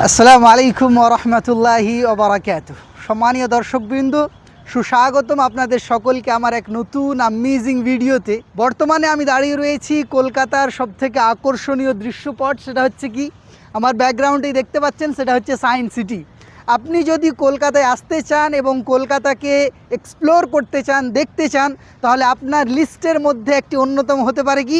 আসসালামু আলাইকুম ওয়া রাহমাতুল্লাহি ওয়া বারাকাতুহু। সম্মানীয় দর্শকবৃন্দ, সুস্বাগতম আপনাদের সকলকে আমার এক নতুন অ্যামেজিং ভিডিওতে। বর্তমানে আমি দাঁড়িয়ে রয়েছি কলকাতার সবথেকে আকর্ষণীয় দৃশ্যপট, সেটা হচ্ছে কি আমার ব্যাকগ্রাউন্ডেই দেখতে পাচ্ছেন, সেটা হচ্ছে সায়েন্স সিটি। আপনি যদি কলকাতায় আসতে চান এবং কলকাতাকে এক্সপ্লোর করতে চান, দেখতে চান, তাহলে আপনার লিস্টের মধ্যে একটি অন্যতম হতে পারে কি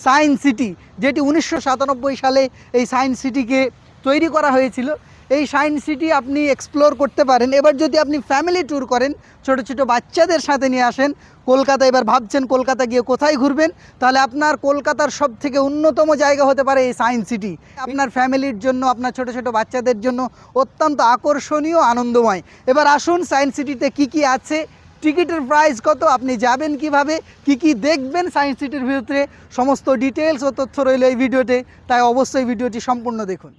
সায়েন্স সিটি, যেটি 1997 সালে এই সায়েন্স সিটিকে তৈরি করা হয়েছিল। এই সায়েন্স সিটি আপনি এক্সপ্লোর করতে পারেন। এবার যদি আপনি ফ্যামিলি ট্যুর করেন, ছোটো ছোটো বাচ্চাদের সাথে নিয়ে আসেন কলকাতা, এবার ভাবছেন কলকাতা গিয়ে কোথায় ঘুরবেন, তাহলে আপনার কলকাতার সবথেকে অন্যতম জায়গা হতে পারে এই সায়েন্স সিটি। আপনার ফ্যামিলির জন্য, আপনার ছোটো ছোটো বাচ্চাদের জন্য অত্যন্ত আকর্ষণীয়, আনন্দময়। এবার আসুন সায়েন্স সিটিতে কী কী আছে, টিকিটের প্রাইস কত, আপনি যাবেন কিভাবে, কি কি দেখবেন সায়েন্স সিটির ভিতরে, সমস্ত ডিটেলস ও তথ্য রইল এই ভিডিওতে। তাই অবশ্যই ভিডিওটি সম্পূর্ণ দেখুন।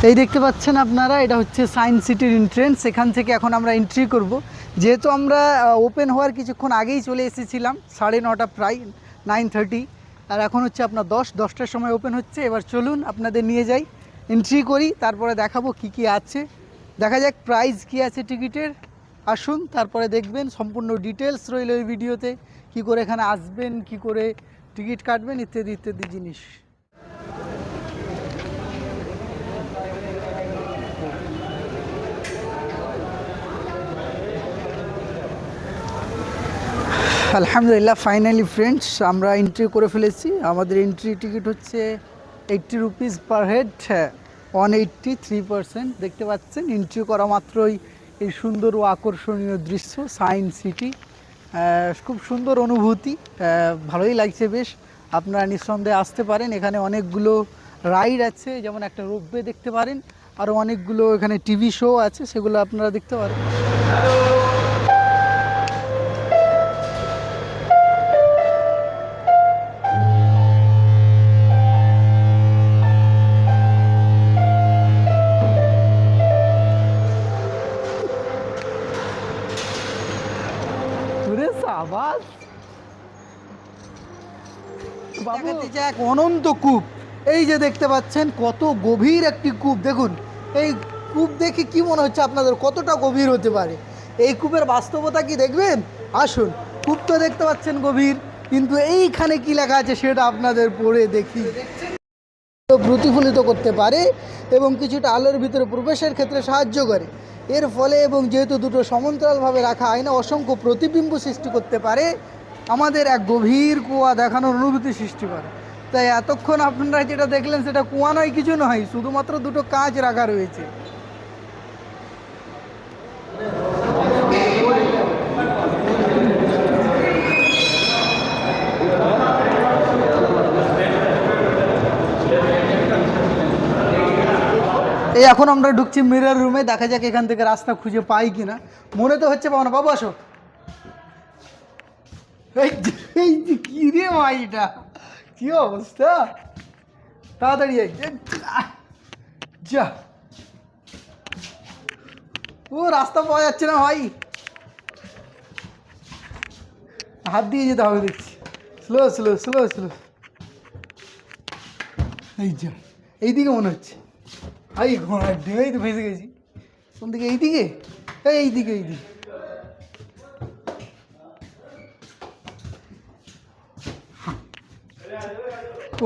এই দেখতে পাচ্ছেন আপনারা, এটা হচ্ছে সায়েন্স সিটির এন্ট্রেন্স। এখান থেকে এখন আমরা এন্ট্রি করব। যেহেতু আমরা ওপেন হওয়ার কিছুক্ষণ আগেই চলে এসেছিলাম, 9:30 প্রায় 9:30, আর এখন হচ্ছে আপনার 10টার সময় ওপেন হচ্ছে। এবার চলুন আপনাদের নিয়ে যাই, এন্ট্রি করি, তারপরে দেখাবো কি কি আছে। দেখা যাক প্রাইস কি আছে টিকিটের। আসুন, তারপরে দেখবেন সম্পূর্ণ ডিটেলস রইল এই ভিডিওতে, কি করে এখানে আসবেন, কি করে টিকিট কাটবেন, ইত্যাদি ইত্যাদি জিনিস। আলহামদুলিল্লাহ, ফাইনালি ফ্রেন্ডস আমরা এন্ট্রি করে ফেলেছি। আমাদের এন্ট্রি টিকিট হচ্ছে 80 রুপিস পার হেড, 183%। দেখতে পাচ্ছেন এন্ট্রি করা মাত্রই এই সুন্দর ও আকর্ষণীয় দৃশ্য সায়েন্স সিটি। খুব সুন্দর অনুভূতি, ভালোই লাগছে বেশ। আপনারা নিঃসন্দেহে আসতে পারেন। এখানে অনেকগুলো রাইড আছে, যেমন একটা রোপওয়ে দেখতে পারেন, আরও অনেকগুলো এখানে টিভি শো আছে, সেগুলো আপনারা দেখতে পারেন। আবাস এক অনন্ত কূপ, এই যে দেখতে পাচ্ছেন কত গভীর একটি কূপ। দেখুন এই কূপ দেখে কি মনে হচ্ছে আপনাদের কতটা গভীর হতে পারে? এই কূপের বাস্তবতা কি দেখবেন? আসুন, কূপ তো দেখতে পাচ্ছেন গভীর, কিন্তু এইখানে কি লেখা আছে সেটা আপনাদের পড়ে দেখি। প্রতিফলিত করতে পারে এবং কিছুটা আলোর ভিতরে প্রবেশের ক্ষেত্রে সাহায্য করে। এর ফলে, এবং যেহেতু দুটো সমান্তরালভাবে রাখা আয়না অসংখ্য প্রতিবিম্ব সৃষ্টি করতে পারে, আমাদের এক গভীর কুয়া দেখানোর অনুভূতি সৃষ্টি করে। তাই এতক্ষণ আপনারা যেটা দেখলেন সেটা কুয়া নয়, কিছু নয়, শুধুমাত্র দুটো কাঁচ রাখা রয়েছে। এই এখন আমরা ঢুকছি মিরর রুমে। দেখা যাক এখান থেকে রাস্তা খুঁজে পাই কিনা। মনে তো হচ্ছে পাবো না। বাবু আসো। এই যে কি রে ভাইটা, কি অবস্থা, তাড়াতাড়ি যা। ও রাস্তা পাওয়া যাচ্ছে না ভাই, হাত দিয়ে যেতে হবে দেখছি। Slow slow slow slow. এই যা, এইদিকে মনে হচ্ছে। এই ঘোড়ার ডিমেই তো ফেসে গেছি। কোন দিকে? এইদিকে, এইদিকে এইদিকে।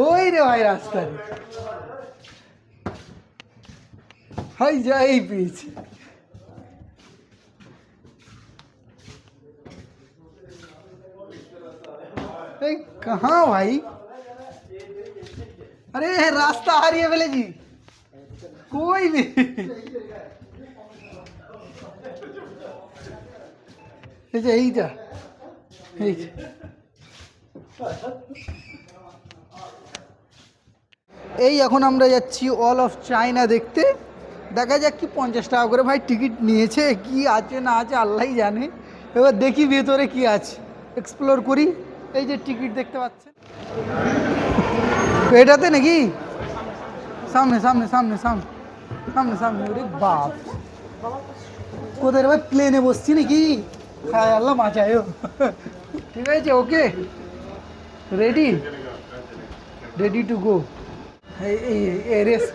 ওই রে ভাই রাস্তা রে, হাই যা, এই পেয়েছি। এই কাহা ভাই? আরে রাস্তা হারিয়ে ফেলেছি, কই রে? এই যে এইটা, এই এই এখন আমরা যাচ্ছি অল অফ চায়না দেখতে। দেখা যাক কি 50 টাকা করে ভাই টিকিট নিয়েছে, কি আছে না আছে আল্লাহই জানে। এবার দেখি ভেতরে কি আছে, এক্সপ্লোর করি। এই যে টিকিট দেখতে পাচ্ছেন এটাতে নাকি, সামনে সামনে সামনে সামনে সামনে সামনে। ওরে বাপ, কোথায় ভাই? প্লেনে বসছি নাকি? হ্যাঁ আল্লাহ মাচায়। ঠিক আছে, ওকে, রেডি রেডি টু গো। এই রেস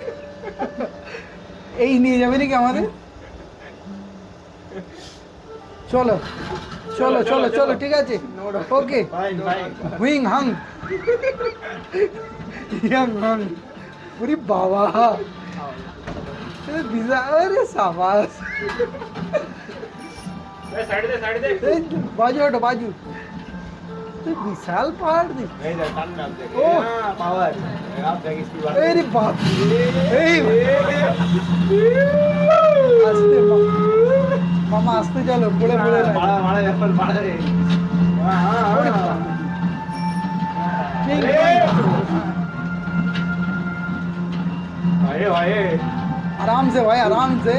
এই নিয়ে যাবে নাকি আমাদের? চলো চলো চলো চলো, ঠিক আছে, ওকে। হুইং হাং ইয়াং হাং, ওরে বাবা, আরে সাবাস, বাজু হটো বাজু, বিশাল পাহাড় দি, ও পাওয়ার, আরে বাপ, এই আস্তে মামা আস্তে চলো, পড়ে পড়ে आराम से भाई, आराम से।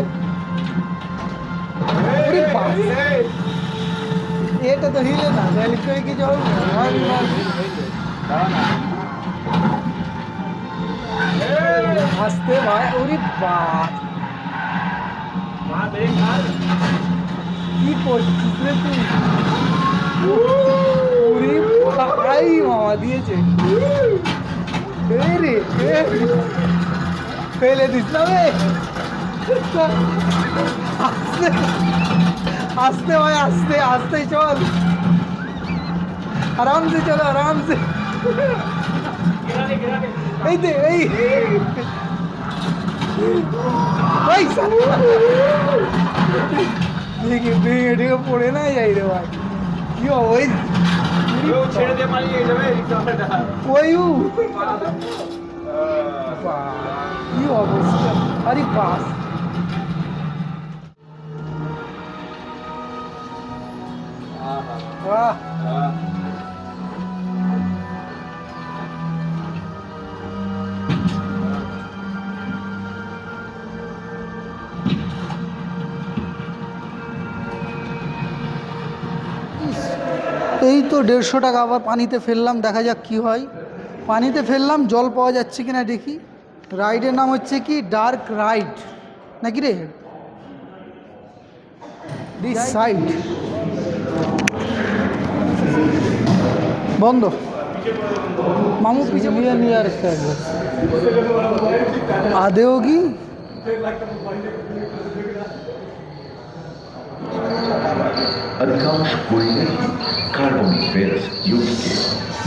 এটা তো হিলে না, তাহলে কই কি যাও আস্তে ভাই, ওরে বাপ, কি করছিস রে তুই? ওরে ভাই, মামা দিয়েছে রে, ফেলে দিস না রে, আস্তে আস্তে ভাই, আস্তে আস্তে চল, আরাম সে চলো, আরাম সে, এই দে এই ভেঙে ভেঙে ঢেকে পড়ে না যাই রে ভাই, কি ওই ছেড়ে দিয়ে পালিয়ে যাবে ওই কি অবস্থা, আরে বাস, বাহ, এই তো 150 টাকা আবার পানিতে ফেললাম, দেখা যাক কি হয়। পানিতে ফেললাম, জল পাওয়া যাচ্ছে কিনা দেখি। রাইডের নাম হচ্ছে কি ডার্ক রাইড নাকি রে, দিস সাইড বন্ধ, মামু পিছে নিয়ে আসছে একবার, আদেও কি अधिकांश कोयले कार्बोनिफेरस युग के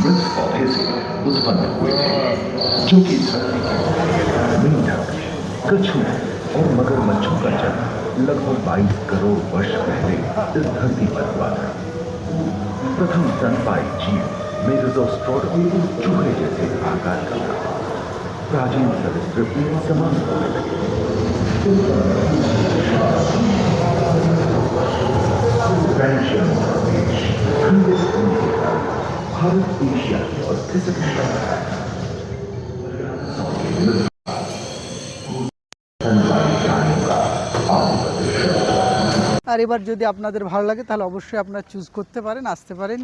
मृत पौधे से उत्पन्न हुए थे, जो कि धरती के मेंढक, कछुओं और मगरमच्छों का जन्म लगभग 22 करोड़ वर्ष पहले इस धरती पर हुआ था। प्रथम स्तनपायी जीव मेसोस्ट्रोडम चूहे जैसे आकार का था। प्राचीन सरीसृप समान होने लगे। भारत एशिया और पैसिफिक আর এবার যদি আপনাদের ভালো লাগে তাহলে অবশ্যই আপনারা চুজ করতে পারেন, আসতে পারেন।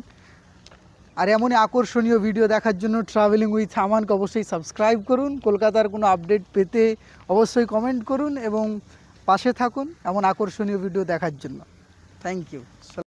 আর এমনই আকর্ষণীয় ভিডিও দেখার জন্য ট্রাভেলিং উইথ আমানকে অবশ্যই সাবস্ক্রাইব করুন। কলকাতার কোনো আপডেট পেতে অবশ্যই কমেন্ট করুন এবং পাশে থাকুন এমন আকর্ষণীয় ভিডিও দেখার জন্য। Thank you.